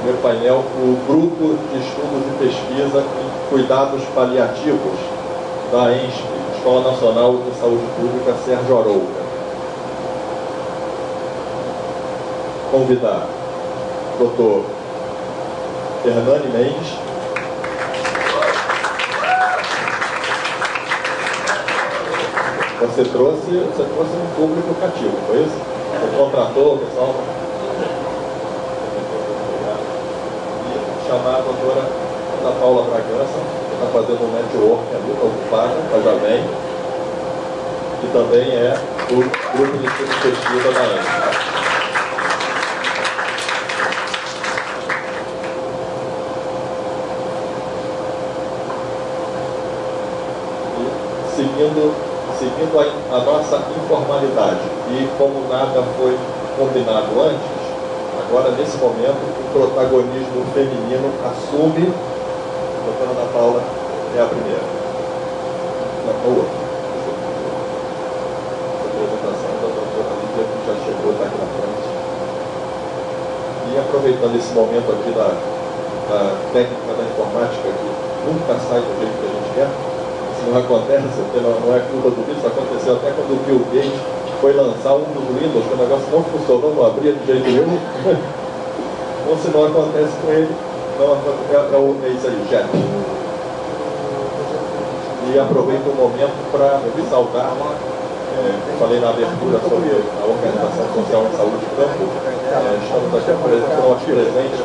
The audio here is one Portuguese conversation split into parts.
primeiro painel, o Grupo de Estudos e Pesquisa em Cuidados Paliativos da ENSP, Escola Nacional de Saúde Pública Sérgio Arouca. Convidar o Dr. Hernani Mendes, você trouxe um público cativo, foi isso? Você contratou o pessoal? E chamar a doutora Ana Paula Bragança, que está fazendo um network ali, está ocupada, mas já vem, que também é do Grupo de Estudo e Pesquisa da ENSP. Seguindo a nossa informalidade e como nada foi combinado antes, agora nesse momento o protagonismo feminino assume. A doutora Ana Paula é a primeira. Não, a outra. A apresentação da doutora Lídia, que já chegou, está aqui na frente. E aproveitando esse momento aqui da técnica da informática, que nunca sai do jeito que a gente quer. Não acontece, porque não é culpa do Bill, isso aconteceu até quando o Bill Gates foi lançar um dos Windows, que o negócio não funcionou, não abria de jeito nenhum. Ou se não acontece com ele, não é isso aí, Jeff. E aproveito o momento para saudar, falei na abertura sobre a Organização Social em Saúde do Campo, estamos aqui presentes,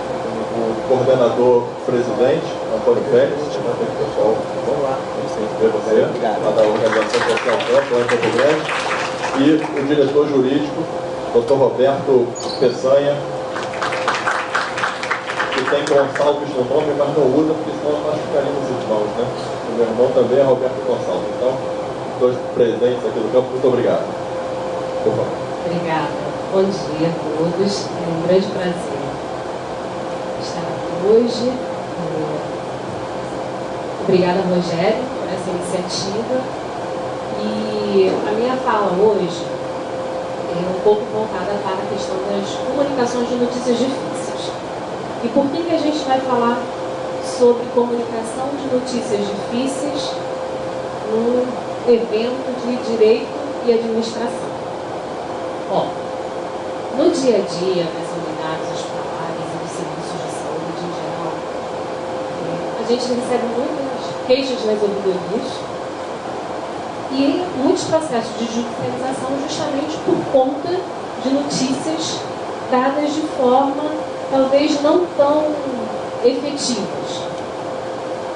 o coordenador presidente, Antônio Félix, pessoal, vamos lá, ver você, lá da Organização Social Campo, lá em Campo Grande, e o diretor jurídico, Dr. Roberto Peçanha, que tem Gonçalves no nome, mas não usa, porque senão nós ficaríamos irmãos, né? O meu irmão também é Roberto Gonçalves. Então, dois presentes aqui do campo, muito obrigado. Por favor. Obrigada. Bom dia a todos. É um grande prazer estar aqui hoje. Obrigada, Rogério, por essa iniciativa. E a minha fala hoje é um pouco voltada para a questão das comunicações de notícias difíceis. E por que a gente vai falar sobre comunicação de notícias difíceis num evento de direito e administração? Ó, no dia a dia, nas unidades hospitalares e dos serviços de saúde em geral, a gente recebe muitas queixas nas ouvidorias e muitos processos de judicialização justamente por conta de notícias dadas de forma talvez não tão efetivas.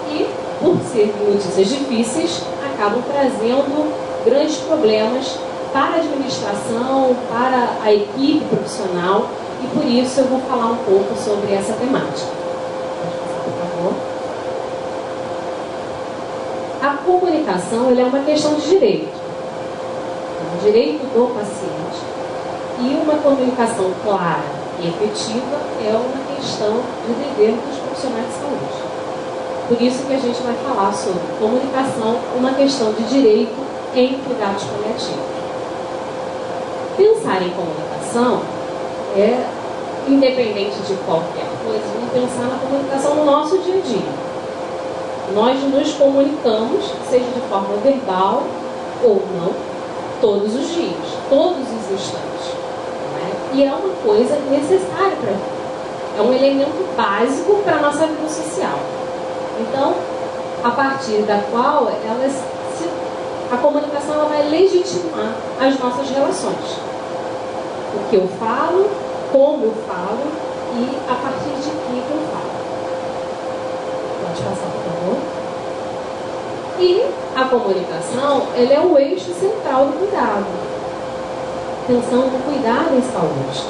E, por serem notícias difíceis, acabam trazendo grandes problemas para a administração, para a equipe profissional, e por isso eu vou falar um pouco sobre essa temática. Pode passar, por favor. A comunicação ela é uma questão de direito. É um direito do paciente. E uma comunicação clara e efetiva é uma questão de dever dos profissionais de saúde. Por isso que a gente vai falar sobre comunicação, uma questão de direito em cuidados paliativos. Pensar em comunicação é, independente de qualquer coisa, pensar na comunicação no nosso dia a dia. Nós nos comunicamos, seja de forma verbal ou não, todos os dias, todos os instantes. Né? E é uma coisa necessária para a vida. É um elemento básico para a nossa vida social. Então, a partir da qual a comunicação ela vai legitimar as nossas relações. O que eu falo, como eu falo e a partir de que eu falo. Pode passar, por favor. E a comunicação, ela é o eixo central do cuidado. Pensando no cuidado em saúde.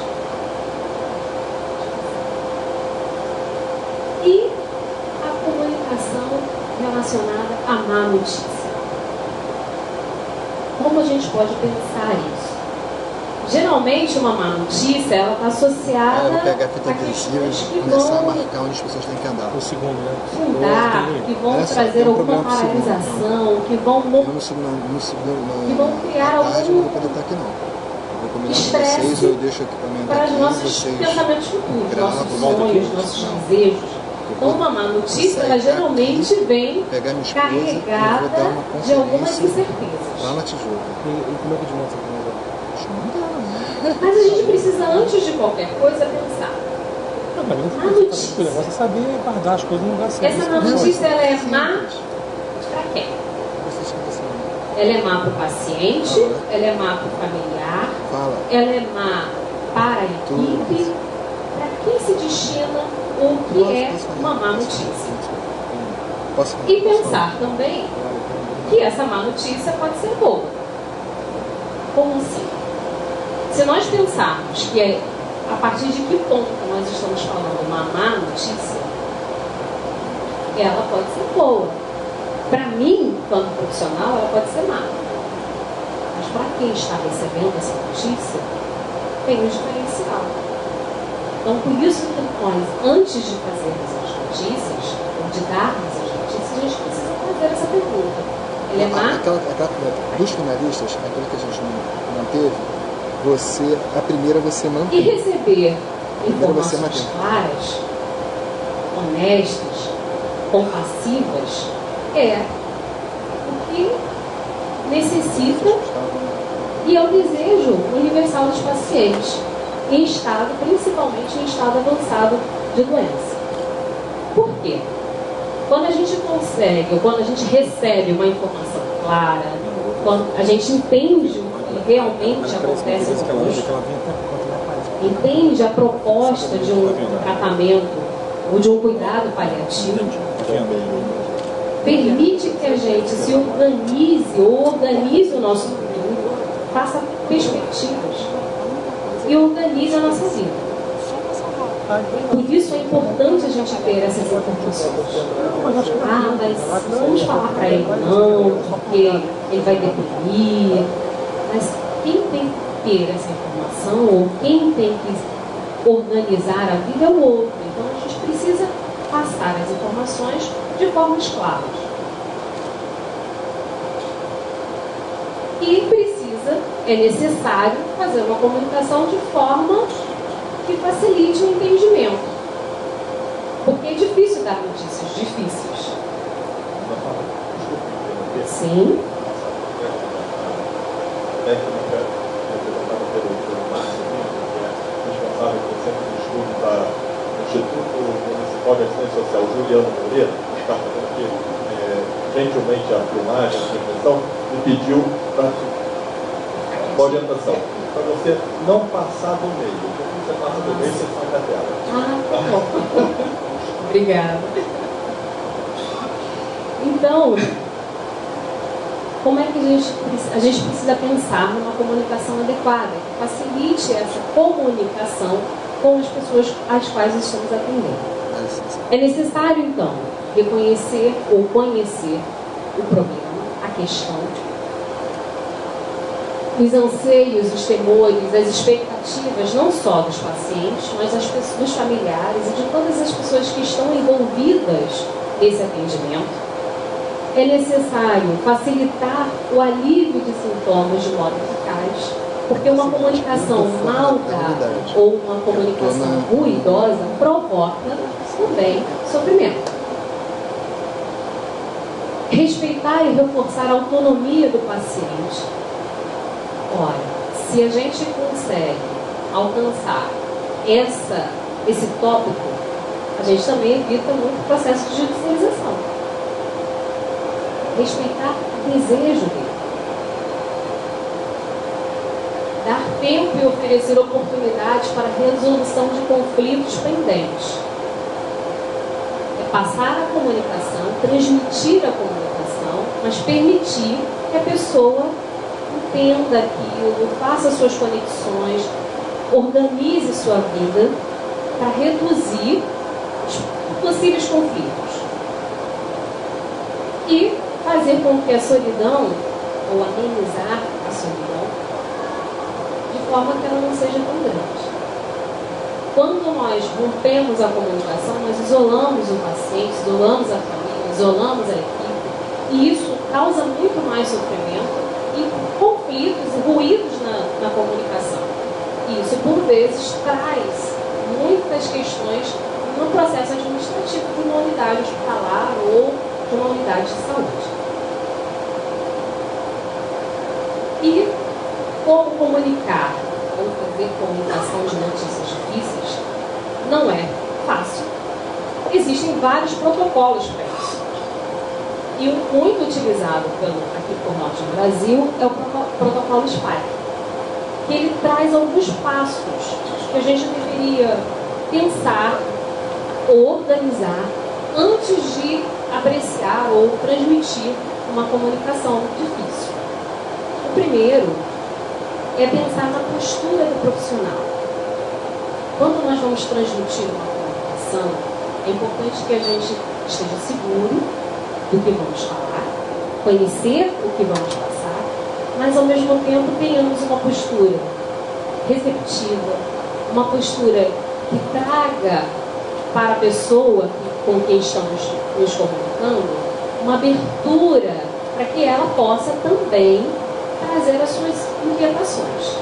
E a comunicação relacionada à má notícia. Como a gente pode pensar isso? Geralmente uma má notícia ela está associada a questões que vão a marcar onde as pessoas têm que andar. O segundo, né? Fundar, que vão trazer alguma paralisação, que vão criar algum... Não vou poder estar aqui não. combinar com estresse vocês, eu deixo o equipamento para os aqui, nossos vocês pensamentos futuros, gravam, nossos volta aqui. sonhos, nossos desejos. Então, uma má notícia, ela geralmente vem pegar minha esposa, eu vou dar carregada uma de algumas conferência incertezas. lá na Tijuca. E como é que desmonta essa coisa? Mas a gente precisa, antes de qualquer coisa, pensar. Não, mas A notícia. o negócio é saber guardar as coisas no lugar certo. Essa má notícia, ela é má para quem? Vocês estão pensando. Ela é má para o paciente, ela é má para o familiar, Fala. ela é má para a equipe. Para quem se destina o que é uma má notícia? Posso E pensar também que essa má notícia pode ser boa. Como assim? Se nós pensarmos que é a partir de que ponto nós estamos falando uma má notícia, ela pode ser boa. Para mim, quanto profissional, ela pode ser má. Mas para quem está recebendo essa notícia, tem um diferencial. Então, por isso que nós, antes de fazermos as notícias, ou de darmos as notícias, a gente precisa fazer essa pergunta. Ele é má? Dos finalistas, aquela que a gente não teve, a primeira você mantém. E receber você informações claras, honestas, compassivas, é o que necessita e é o desejo universal dos pacientes, em estado, principalmente em estado avançado de doença. Por quê? Quando a gente consegue, ou quando a gente recebe uma informação clara, quando a gente entende o que realmente acontece conosco, entende a proposta de um tratamento ou de um cuidado paliativo, permite que a gente se organize ou organize o nosso futuro, faça perspectivas e organize a nossa vida. Por isso é importante a gente ter essas informações. Ah, mas vamos falar para ele não, porque ele vai deprimir. Mas quem tem que ter essa informação, ou quem tem que organizar a vida é o outro. Então a gente precisa passar as informações de formas claras. E é necessário fazer uma comunicação de forma que facilite o entendimento. Porque é difícil dar notícias difíceis. Sim. Técnica representada pelo Márcio, que é responsável pelo Centro de Estudos do Instituto Municipal de Assistência Social, Juliano Moreira, que está fazendo aqui gentilmente a filmagem, a transmissão, me pediu para orientação, para você não passar do meio. Quando você passa do meio, você sai da tela. Tá bom. Obrigada. Então, como é que a gente precisa pensar numa comunicação adequada, que facilite essa comunicação com as pessoas às quais estamos atendendo? É necessário, então, reconhecer ou conhecer o problema, a questão, os anseios, os temores, as expectativas, não só dos pacientes, mas dos familiares e de todas as pessoas que estão envolvidas nesse atendimento. É necessário facilitar o alívio de sintomas de modo eficaz, porque uma comunicação mal dada ou uma comunicação ruidosa provoca também sofrimento. Respeitar e reforçar a autonomia do paciente. Olha, se a gente consegue alcançar esse tópico, a gente também evita muito processo de judicialização. Respeitar o desejo dele. Dar tempo e oferecer oportunidades para a resolução de conflitos pendentes. É passar a comunicação, transmitir a comunicação, mas permitir que a pessoa entenda aquilo, faça suas conexões, organize sua vida para reduzir os possíveis conflitos. E fazer com que a solidão, ou amenizar a solidão, de forma que ela não seja tão grande. Quando nós rompemos a comunicação, nós isolamos o paciente, isolamos a família, isolamos a equipe, e isso causa muito mais sofrimento e conflitos e ruídos na comunicação. Isso, por vezes, traz muitas questões no processo administrativo de uma unidade hospitalar ou de uma unidade de saúde. E como comunicar ou fazer comunicação de notícias difíceis não é fácil. Existem vários protocolos para isso. E o muito utilizado aqui por nós no Brasil é o protocolo SPIKE, que ele traz alguns passos que a gente deveria pensar ou organizar antes de apreciar ou transmitir uma comunicação difícil. O primeiro é pensar na postura do profissional. Quando nós vamos transmitir uma comunicação, é importante que a gente esteja seguro do que vamos falar, conhecer o que vamos passar, mas ao mesmo tempo tenhamos uma postura receptiva, uma postura que traga para a pessoa com quem estamos nos comunicando uma abertura para que ela possa também trazer as suas inquietações.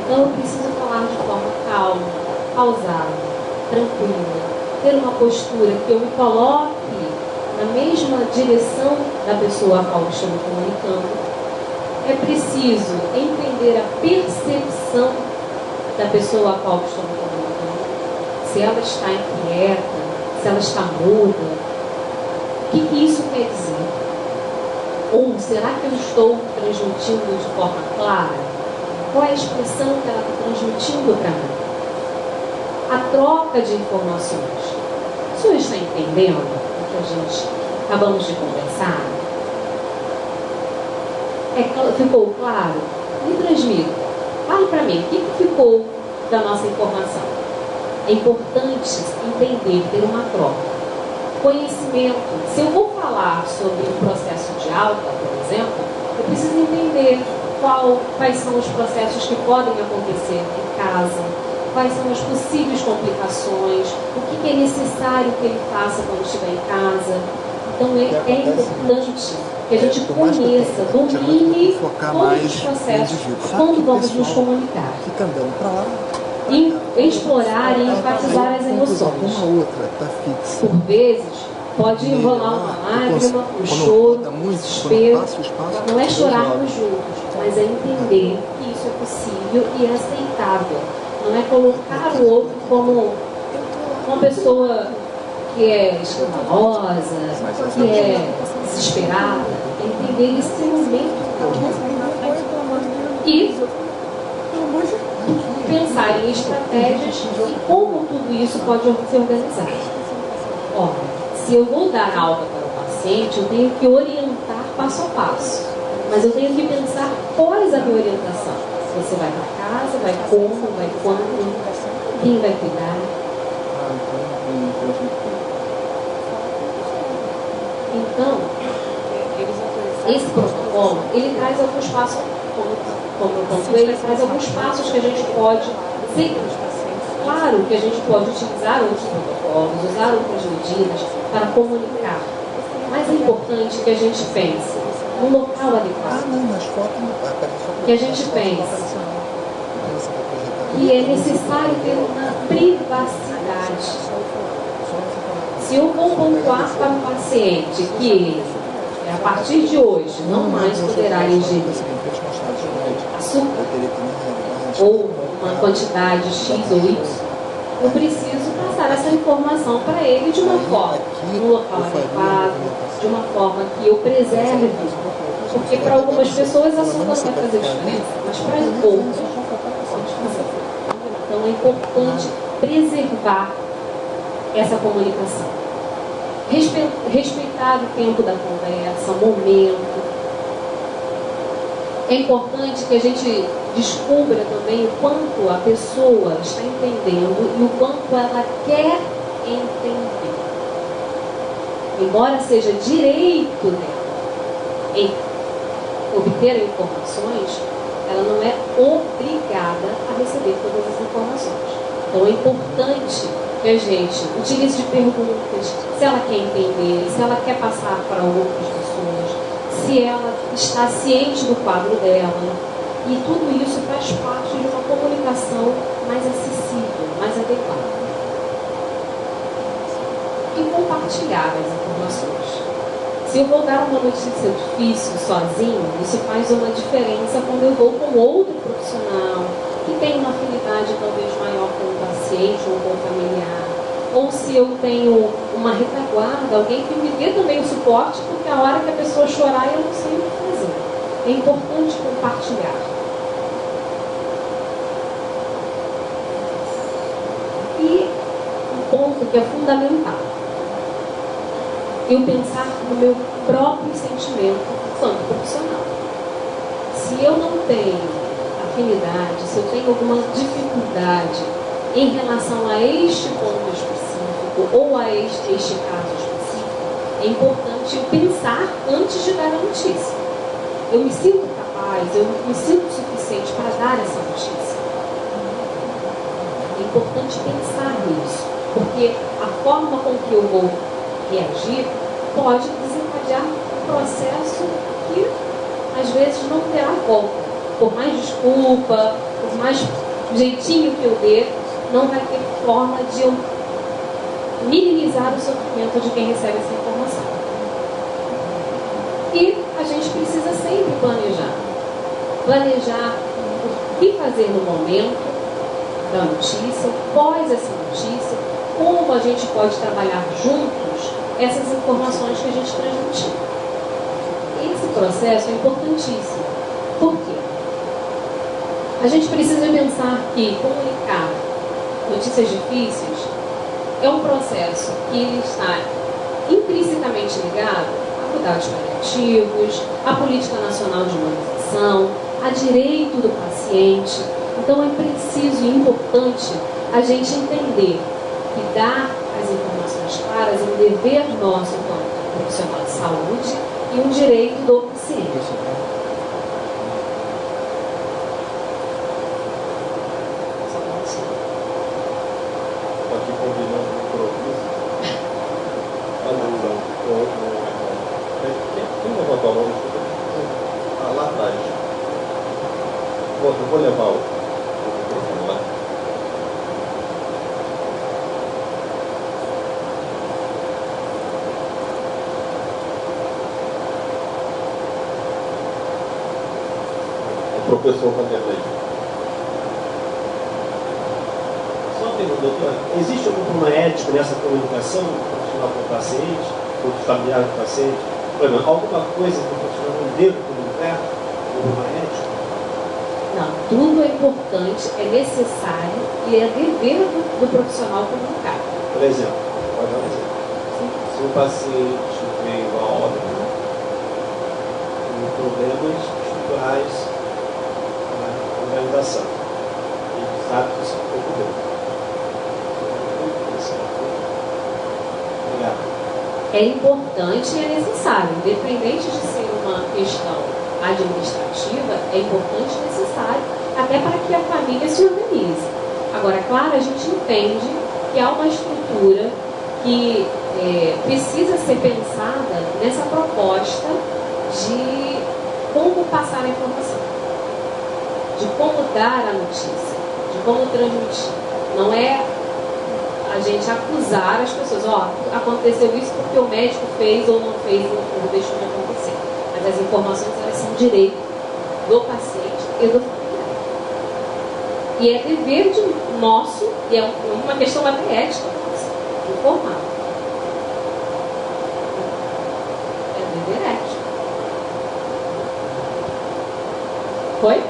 Então eu preciso falar de forma calma, pausada, tranquila, ter uma postura que eu me coloque na mesma direção da pessoa a qual estou me comunicando. É preciso entender a percepção da pessoa a qual estou me comunicando. Se ela está inquieta, se ela está muda, o que isso quer dizer? Ou será que eu estou transmitindo de forma clara? Qual é a expressão que ela está transmitindo para mim? A troca de informações. O senhor está entendendo o que a gente acabamos de conversar? Ficou claro? Me transmita. Fale para mim, o que ficou da nossa informação? É importante entender, ter uma troca. Conhecimento. Se eu vou falar sobre um processo de alta, por exemplo, eu preciso entender quais são os processos que podem acontecer em casa, quais são as possíveis complicações, o que é necessário que ele faça quando estiver em casa. Então é importante que a gente conheça, domine todos os processos quando vamos nos comunicar. Fica andando para lá. Explorar e enfatizar as emoções. Uma outra está fixa. Por vezes, pode rolar uma lágrima, um choro, um desespero. Não é chorarmos juntos, mas é entender que isso é possível e é aceitável. Não é colocar o outro como uma pessoa que é escandalosa, que é desesperada. É entender esse momento e pensar em estratégias e como tudo isso pode se organizar. Olha, se eu vou dar alta para o paciente, eu tenho que orientar passo a passo. Mas eu tenho que pensar após a minha orientação. Você vai para casa, vai como, vai quando, quem vai cuidar. Então, esse protocolo, ele traz alguns passos, como eu pontuei, ele traz alguns passos que a gente pode seguir. Claro que a gente pode utilizar outros protocolos, usar outras medidas para comunicar. Mas é importante que a gente pense no local adequado. Que a gente pense que é necessário ter uma privacidade. Se eu vou pontuar para o paciente que ele, a partir de hoje, não mais poderá ingerir açúcar ou uma quantidade X ou Y, eu preciso passar essa informação para ele de uma forma, no local adequado, de uma forma que eu preserve, porque para algumas pessoas açúcar não vai fazer diferença, mas para outras pode fazer. Então é importante preservar essa comunicação. Respeitar o tempo da conversa, o momento. É importante que a gente descubra também o quanto a pessoa está entendendo e o quanto ela quer entender. Embora seja direito dela em obter informações, ela não é obrigada a receber todas as informações. Então é importante que a gente utilize de perguntas, se ela quer entender, se ela quer passar para outras pessoas, se ela está ciente do quadro dela. E tudo isso faz parte de uma comunicação mais acessível, mais adequada. E compartilhar as informações. Se eu vou dar uma notícia difícil sozinho, isso faz uma diferença quando eu vou com outro profissional que tem uma afinidade talvez maior com o paciente ou com o familiar. Ou se eu tenho uma retaguarda, alguém que me dê também o suporte, porque a hora que a pessoa chorar eu não sei o que fazer. É importante compartilhar. E um ponto que é fundamental, eu pensar no meu próprio sentimento enquanto profissional. Se eu não tenho afinidade, se eu tenho alguma dificuldade em relação a este ponto específico ou a este caso específico, é importante eu pensar antes de dar a notícia. Eu me sinto capaz, eu me sinto suficiente para dar essa notícia. É importante pensar nisso, porque a forma com que eu vou reagir pode desencadear um processo que às vezes não terá volta. Por mais desculpa, por mais jeitinho que eu dê, não vai ter forma de eu minimizar o sofrimento de quem recebe essa informação. E a gente precisa sempre planejar. Planejar o que fazer no momento da notícia, pós essa notícia, como a gente pode trabalhar juntos essas informações que a gente transmitiu. Esse processo é importantíssimo. Por quê? A gente precisa pensar que comunicar notícias difíceis é um processo que está intrinsecamente ligado a cuidados paliativos, a política nacional de imunização, a direito do paciente. Então é preciso e importante a gente entender que dar as informações claras é um dever nosso enquanto profissional de saúde e um direito do paciente. Estou aqui combinando um improviso. Quem levantou a mão? Ah, lá atrás. Eu vou levar o microfone lá. O professor Vanderlei. Só uma pergunta, doutora. Existe algum problema ético nessa comunicação do profissional com o paciente, ou do familiar do paciente? Por exemplo, alguma coisa que o profissional não deve comunicar? Problema ético? Não, tudo é importante, é necessário e é dever do profissional comunicar. Por exemplo, pode dar um exemplo. Se o paciente veio a óbito com problemas estruturais na organização, ele sabe que isso é um pouco dele. Obrigado. É importante e é necessário, independente de ser uma questão administrativa, é importante e necessário, até para que a família se organize. Agora, claro, a gente entende que há uma estrutura que precisa ser pensada nessa proposta de como passar a informação, de como dar a notícia, de como transmitir. Não é a gente acusar as pessoas, aconteceu isso porque o médico fez ou não fez ou deixou de acontecer. Mas as informações, elas são direito do paciente e do familiar. E é dever nosso, e é uma questão até ética nossa, informar. É dever ético. Foi?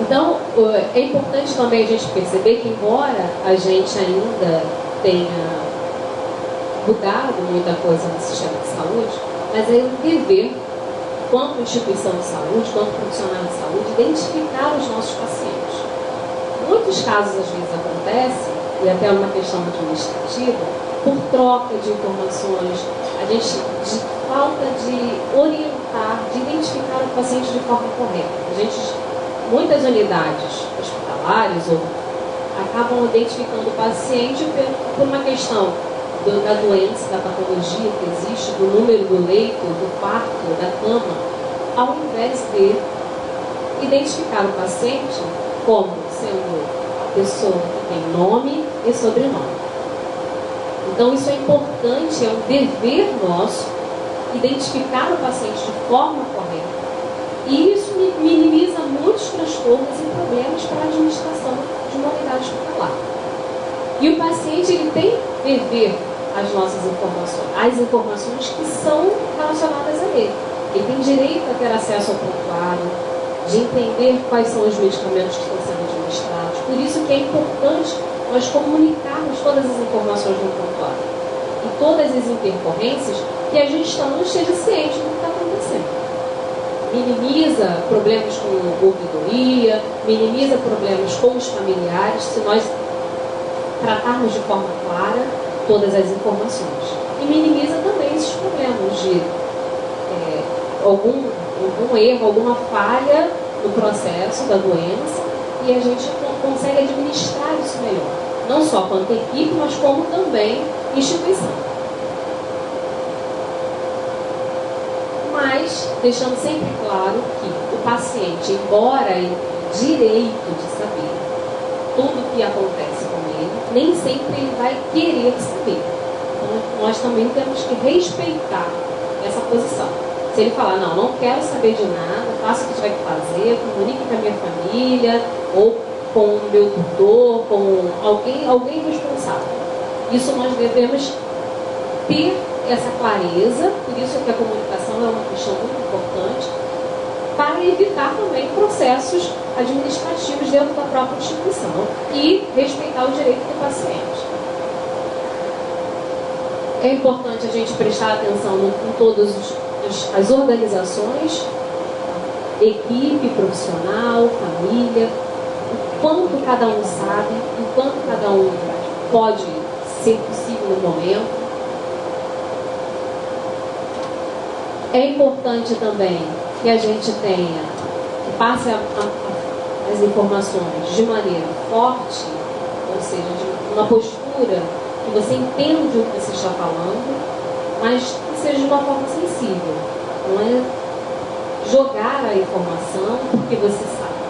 Então, é importante também a gente perceber que, embora a gente ainda tenha mudado muita coisa no sistema de saúde, mas é um dever, quanto instituição de saúde, quanto profissional de saúde, identificar os nossos pacientes. Muitos casos, às vezes, acontecem, e até uma questão administrativa, por troca de informações, de falta de orientar, de identificar o paciente de forma correta. Muitas unidades hospitalares acabam identificando o paciente por uma questão da doença, da patologia que existe, do número do leito, do quarto, da cama, ao invés de identificar o paciente como sendo a pessoa que tem nome e sobrenome. Então isso é importante, é um dever nosso identificar o paciente de forma correta. E isso minimiza muitos transtornos e problemas para a administração de uma unidade hospitalar. E o paciente ele tem dever às nossas informações, às informações que são relacionadas a ele. Ele tem direito a ter acesso ao prontuário, de entender quais são os medicamentos que estão sendo administrados. Por isso que é importante nós comunicarmos todas as informações no prontuário e todas as intercorrências, que a gestão não esteja ciente do que está acontecendo. Minimiza problemas com ouvidoria, minimiza problemas com os familiares, se nós tratarmos de forma clara todas as informações. E minimiza também esses problemas de algum erro, alguma falha no processo da doença, e a gente consegue administrar isso melhor. Não só quanto equipe, mas como também instituição. Mas, deixando sempre claro que o paciente, embora ele tenha direito de saber tudo o que acontece com ele, nem sempre ele vai querer saber. Então, nós também temos que respeitar essa posição. Se ele falar, não quero saber de nada, faça o que tiver que fazer, comunique com a minha família, ou com o meu tutor, com alguém responsável. Isso nós devemos ter essa clareza, por isso que a comunicação é uma questão muito importante, para evitar também processos administrativos dentro da própria instituição e respeitar o direito do paciente. É importante a gente prestar atenção em todas as organizações, equipe, profissional, família, o quanto cada um sabe, o quanto cada um pode ser possível no momento. É importante também que a gente tenha, que passe as informações de maneira forte, ou seja, de uma postura que você entende o que você está falando, mas que seja de uma forma sensível. Não é jogar a informação porque você sabe,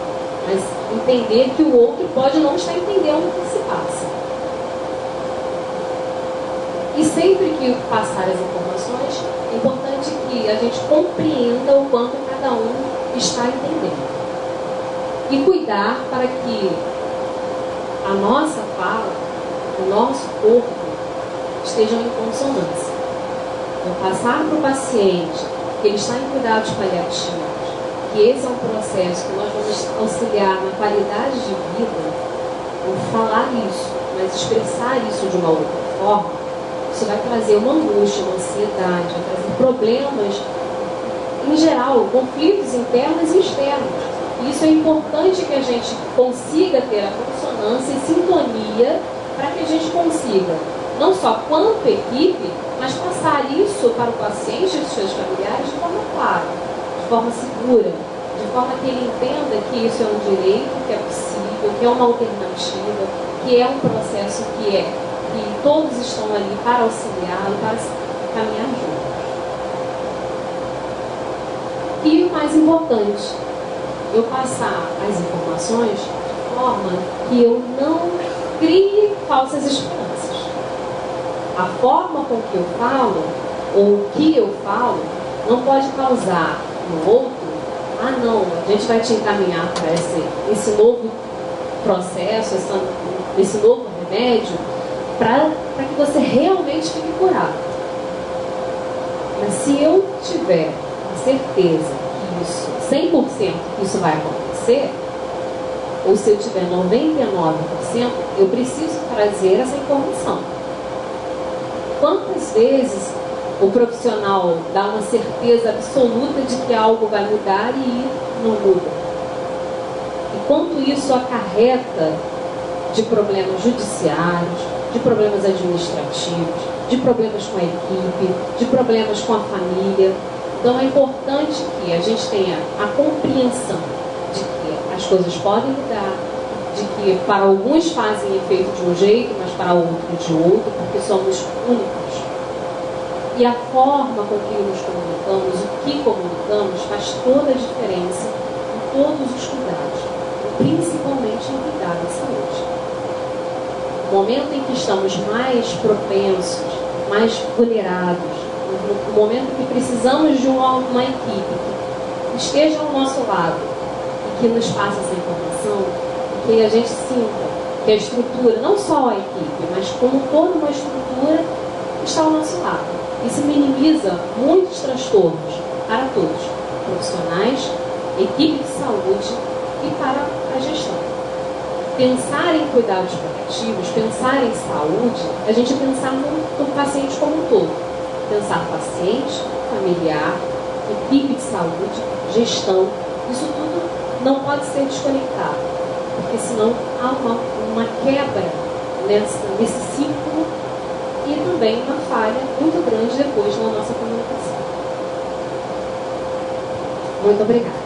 mas entender que o outro pode não estar entendendo o que se passa. E sempre que passar as informações, é importante que a gente compreenda o quanto cada um está entendendo. E cuidar para que a nossa fala, o nosso corpo, estejam em consonância. Então, passar para o paciente que ele está em cuidados paliativos, que esse é um processo que nós vamos auxiliar na qualidade de vida, ou falar isso, mas expressar isso de uma outra forma, isso vai trazer uma angústia, uma ansiedade, vai trazer problemas, em geral, conflitos internos e externos. E isso é importante que a gente consiga ter a consonância e sintonia para que a gente consiga, não só quanto equipe, mas passar isso para o paciente e os seus familiares de forma clara, de forma segura, de forma que ele entenda que isso é um direito, que é possível, que é uma alternativa, que é um processo que todos estão ali para auxiliá-lo, para caminhar juntos. E o mais importante, eu passar as informações de forma que eu não crie falsas esperanças. A forma com que eu falo, ou o que eu falo, não pode causar no outro, não, a gente vai te encaminhar para esse novo processo, esse novo remédio, para que você realmente fique curado. Mas se eu tiver a certeza que isso, 100% que isso vai acontecer, ou se eu tiver 99%, eu preciso trazer essa informação. Quantas vezes o profissional dá uma certeza absoluta de que algo vai mudar e não muda? E quanto isso acarreta de problemas judiciários, de problemas administrativos, de problemas com a equipe, de problemas com a família. Então é importante que a gente tenha a compreensão de que as coisas podem mudar, de que para alguns fazem efeito de um jeito, mas para outro de outro, porque somos únicos. E a forma com que nos comunicamos, o que comunicamos, faz toda a diferença em todos os cuidados, principalmente no cuidado de saúde. No momento em que estamos mais propensos, mais vulneráveis, no momento em que precisamos de uma equipe que esteja ao nosso lado e que nos passe essa informação, que a gente sinta que a estrutura, não só a equipe, mas como toda uma estrutura, está ao nosso lado. Isso minimiza muitos transtornos para todos, profissionais, equipe de saúde e para a gestão. Pensar em cuidados paliativos, pensar em saúde, a gente pensar no paciente como um todo. Pensar paciente, familiar, equipe de saúde, gestão, isso tudo não pode ser desconectado, porque senão há uma quebra nesse ciclo e também uma falha muito grande depois na nossa comunicação. Muito obrigada.